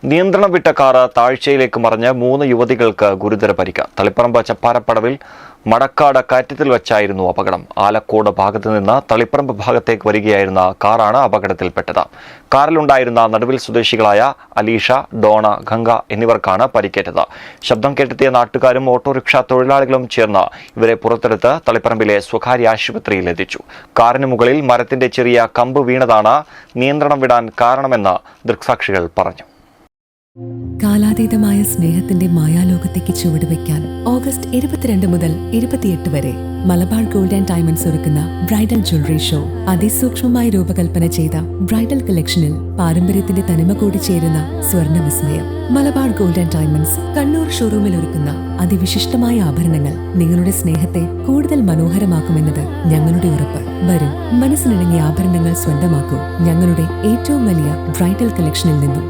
നിയന്ത്രണം വിട്ട കാറ് താഴ്ചയിലേക്ക് മറിഞ്ഞ് 3 യുവതികൾക്ക് ഗുരുതര പരിക്ക്. തളിപ്പറമ്പ് ചപ്പാരപ്പടവിൽ മടക്കാട് കയറ്റത്തിൽ വെച്ചായിരുന്നു അപകടം. ആലക്കോട് ഭാഗത്തു നിന്ന് തളിപ്പറമ്പ് ഭാഗത്തേക്ക് വരികയായിരുന്ന കാറാണ് അപകടത്തിൽപ്പെട്ടത്. കാറിലുണ്ടായിരുന്ന നടുവിൽ സ്വദേശികളായ അലീഷ, ഡോണ, ഗംഗ എന്നിവർക്കാണ് പരിക്കേറ്റത്. ശബ്ദം കേട്ടെത്തിയ നാട്ടുകാരും ഓട്ടോറിക്ഷ തൊഴിലാളികളും ചേർന്ന് ഇവരെ പുറത്തെടുത്ത് തളിപ്പറമ്പിലെ സ്വകാര്യ ആശുപത്രിയിൽ എത്തിച്ചു. കാറിന് മുകളിൽ മരത്തിന്റെ ചെറിയ കമ്പ് വീണതാണ് നിയന്ത്രണം വിടാൻ കാരണമെന്ന് ദൃക്സാക്ഷികൾ പറഞ്ഞു. കാലാതീതമായ സ്നേഹത്തിന്റെ മായാലോകത്തേക്ക് ചുവടുവെക്കാൻ ഓഗസ്റ്റ് 22 മുതൽ 28 വരെ മലബാർ ഗോൾഡ് ആൻഡ് ഡയമണ്ട്സ് ഒരുക്കുന്ന ബ്രൈഡൽ ജ്വല്ലറി ഷോ. അതിസൂക്ഷ്മമായി രൂപകൽപ്പന ചെയ്ത ബ്രൈഡൽ കളക്ഷനിൽ പാരമ്പര്യത്തിന്റെ തനിമ കൂടി ചേരുന്ന സ്വർണ്ണ വിസ്മയം. Malabar gold and diamonds Kannur ഷോറൂമിൽ ഒരുക്കുന്ന അതിവിശിഷ്ടമായ ആഭരണങ്ങൾ നിങ്ങളുടെ സ്നേഹത്തെ കൂടുതൽ മനോഹരമാക്കുമെന്നത് ഞങ്ങളുടെ ഉറപ്പ്. വരും, മനസ്സിനിണങ്ങിയ ആഭരണങ്ങൾ സ്വന്തമാക്കൂ ഞങ്ങളുടെ ഏറ്റവും വലിയ ബ്രൈഡൽ കളക്ഷനിൽ നിന്നും.